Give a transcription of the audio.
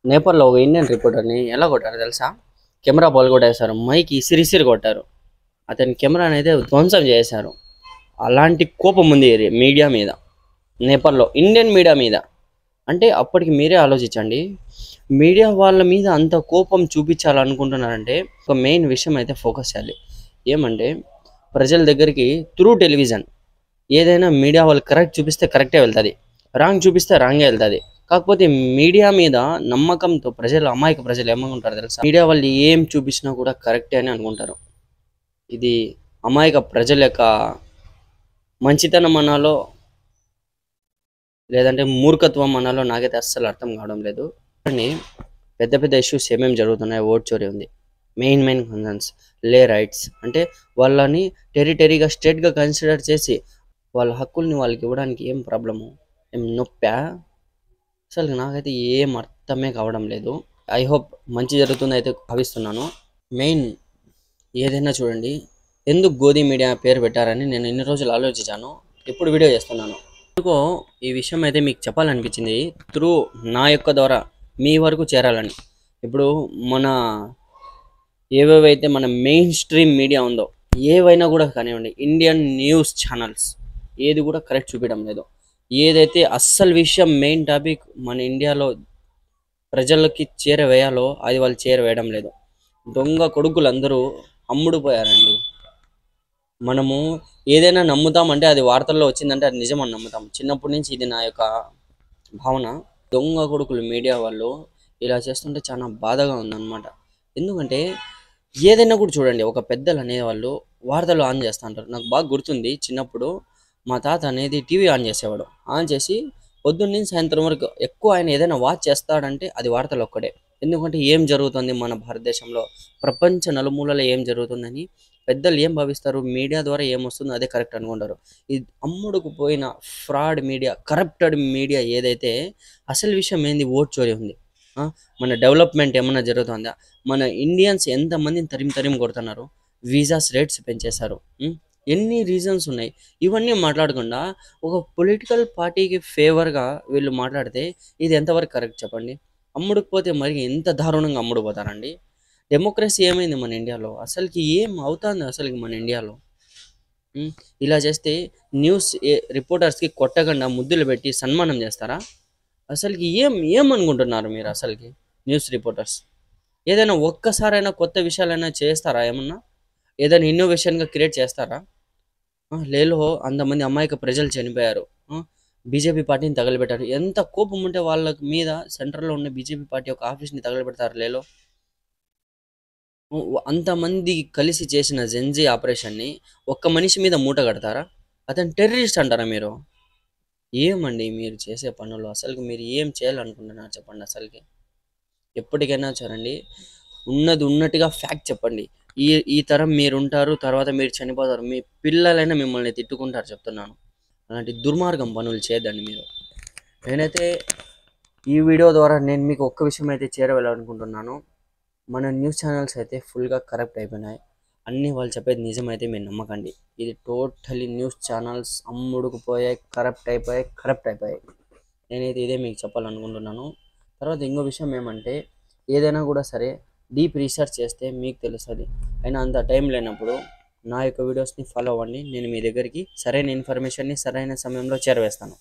నేపాల్లో ఒక ఇండియన్ రిపోర్టర్ని ఎలా కొట్టారు తెలుసా? కెమెరా పగలగొట్టేశారు. మైక్ ఇసిరిసిరి కొట్టారు. అతని కెమెరాని అయితే ధ్వంసం చేశారు. అలాంటి కోపం ఉంది మీడియా మీద, నేపాల్లో ఇండియన్ మీడియా మీద. అంటే అప్పటికి మీరే ఆలోచించండి. మీడియా వాళ్ళ మీద అంత కోపం చూపించాలనుకుంటున్నారంటే ఒక మెయిన్ విషయం అయితే ఫోకస్ చేయాలి. ఏమంటే ప్రజల దగ్గరికి త్రూ టెలివిజన్ ఏదైనా మీడియా వాళ్ళు కరెక్ట్ చూపిస్తే కరెక్టే వెళ్తుంది, రాంగ్ చూపిస్తే రాంగే వెళ్తుంది. కాకపోతే మీడియా మీద నమ్మకంతో ప్రజలు, అమాయక ప్రజలు ఏమనుకుంటారు తెలుసా? మీడియా వాళ్ళు ఏం చూపించినా కూడా కరెక్టే అని అనుకుంటారు. ఇది అమాయక ప్రజల యొక్క మంచితనం అనాలో లేదంటే మూర్ఖత్వం అనాలో నాకైతే అస్సలు అర్థం కావడం లేదు. కానీ పెద్ద పెద్ద ఇష్యూస్ ఏమేమి జరుగుతున్నాయి, ఓట్ చోరీ ఉంది, మెయిన్ కన్సర్న్స్, లే రైట్స్ అంటే వాళ్ళని టెరిటరీగా స్టేట్గా కన్సిడర్ చేసి వాళ్ళ హక్కుల్ని వాళ్ళకి ఇవ్వడానికి ఏం ప్రాబ్లము, ఏం నొప్పా? అసలు నాకైతే ఏం అర్థమే కావడం లేదు. ఐ హోప్ మంచి జరుగుతుంది అయితే భావిస్తున్నాను. మెయిన్ ఏదైనా చూడండి, ఎందుకు గోధి మీడియా పేరు పెట్టారని నేను ఇన్ని రోజులు ఆలోచించాను. ఇప్పుడు వీడియో చేస్తున్నాను. ఎందుకో ఈ విషయం అయితే మీకు చెప్పాలనిపించింది, త్రూ నా యొక్క ద్వారా మీ వరకు చేరాలని. ఇప్పుడు మన ఏవేవైతే మన మెయిన్ స్ట్రీమ్ మీడియా ఉందో ఏవైనా కూడా కానివ్వండి, ఇండియన్ న్యూస్ ఛానల్స్ ఏది కూడా కరెక్ట్ చూపించడం లేదు. ఏదైతే అస్సలు విషయం మెయిన్ టాపిక్ మన ఇండియాలో ప్రజలకి చేరవేయాలో అది వాళ్ళు చేరవేయడం లేదు. దొంగ కొడుకులు అందరూ అమ్ముడు పోయారండి. మనము ఏదైనా నమ్ముతామంటే అది వార్తల్లో వచ్చిందంటే అది నిజమని నమ్ముతాం. చిన్నప్పటి నుంచి ఇది నా యొక్క భావన. దొంగ కొడుకులు మీడియా వాళ్ళు ఇలా చేస్తుంటే చాలా బాధగా ఉందన్నమాట. ఎందుకంటే ఏదైనా కూడా చూడండి, ఒక పెద్దలు అనేవాళ్ళు వార్తలు ఆన్ చేస్తూ ఉంటారు. నాకు బాగా గుర్తుంది, చిన్నప్పుడు మా తాత అనేది టీవీ ఆన్ చేసేవాడు. ఆన్ చేసి పొద్దున్న నుంచి సాయంత్రం వరకు ఎక్కువ ఆయన ఏదైనా వాచ్ చేస్తాడంటే అది వార్తలు ఒక్కడే. ఎందుకంటే ఏం జరుగుతుంది మన భారతదేశంలో, ప్రపంచ నలుమూలలో ఏం జరుగుతుందని పెద్దలు ఏం భావిస్తారు, మీడియా ద్వారా ఏమొస్తుందో అదే కరెక్ట్ అనుకుంటారు. ఇది అమ్ముడుకు పోయిన ఫ్రాడ్ మీడియా, కరప్టెడ్ మీడియా ఏదైతే, అసలు విషయం ఏంది, ఓట్ చోరీ ఉంది. మన డెవలప్మెంట్ ఏమన్నా జరుగుతుందా? మన ఇండియన్స్ ఎంతమందిని తరిమి కొడుతున్నారు, వీసాస్ రేట్స్ పెంచేశారు. ఎన్ని రీజన్స్ ఉన్నాయి. ఇవన్నీ మాట్లాడకుండా ఒక పొలిటికల్ పార్టీకి ఫేవర్గా వీళ్ళు మాట్లాడితే ఇది ఎంతవరకు కరెక్ట్ చెప్పండి? అమ్ముడుకుపోతే మరి ఎంత దారుణంగా అమ్ముడుపోతారండి. డెమోక్రసీ ఏమైంది మన ఇండియాలో? అసలుకి ఏం అవుతుంది అసలుకి మన ఇండియాలో? ఇలా చేస్తే న్యూస్ రిపోర్టర్స్కి కొట్టకుండా ముద్దులు పెట్టి సన్మానం చేస్తారా? అసలుకి ఏమనుకుంటున్నారు మీరు అసలుకి? న్యూస్ రిపోర్టర్స్ ఏదైనా ఒక్కసారైనా కొత్త విషయాలైనా చేస్తారా? ఏమన్నా ఏదైనా ఇన్నోవేషన్గా క్రియేట్ చేస్తారా? లేలో అంతమంది అమాయక ప్రజలు చనిపోయారు. బీజేపీ పార్టీని తగలబెట్టారు. ఎంత కోపం ఉంటే వాళ్ళ మీద సెంట్రల్లో ఉన్న బీజేపీ పార్టీ యొక్క ఆఫీస్ని తగలబెడతారు లేలో. అంతమంది కలిసి చేసిన జెన్జీ ఆపరేషన్ని ఒక్క మనిషి మీద మూట కడతారా? అతను టెర్రరిస్ట్ అంటారా మీరు? ఏమండి మీరు చేసే పనులు? అసలుకి మీరు ఏం చేయాలనుకుంటున్నారు చెప్పండి అసలుకి? ఎప్పటికైనా చూడండి, ఉన్నది ఉన్నట్టుగా ఫ్యాక్ట్ చెప్పండి. ఈ ఈ తరం మీరుంటారు, తర్వాత మీరు చనిపోతారు, మీ పిల్లలైనా మిమ్మల్ని తిట్టుకుంటారు చెప్తున్నాను. అలాంటి దుర్మార్గం పనులు చేయొద్దండి మీరు. నేనైతే ఈ వీడియో ద్వారా నేను మీకు ఒక్క విషయం అయితే చేరవేయాలనుకుంటున్నాను. మన న్యూస్ ఛానల్స్ అయితే ఫుల్గా కరప్ట్ అయిపోయినాయి. అన్నీ వాళ్ళు చెప్పేది నిజమైతే మీరు నమ్మకండి. ఇది టోటలీ న్యూస్ ఛానల్స్ అమ్ముడుకుపోయాయి, కరప్ట్ అయిపోయాయి. నేనైతే ఇదే మీకు చెప్పాలనుకుంటున్నాను. తర్వాత ఇంకో విషయం ఏమంటే, ఏదైనా కూడా సరే డీప్ రీసెర్చ్ చేస్తే మీకు తెలుస్తుంది. అయినా అంత టైం లేనప్పుడు నా యొక్క వీడియోస్ని ఫాలో అవ్వండి. నేను మీ దగ్గరికి సరైన ఇన్ఫర్మేషన్ని సరైన సమయంలో చేరవేస్తాను.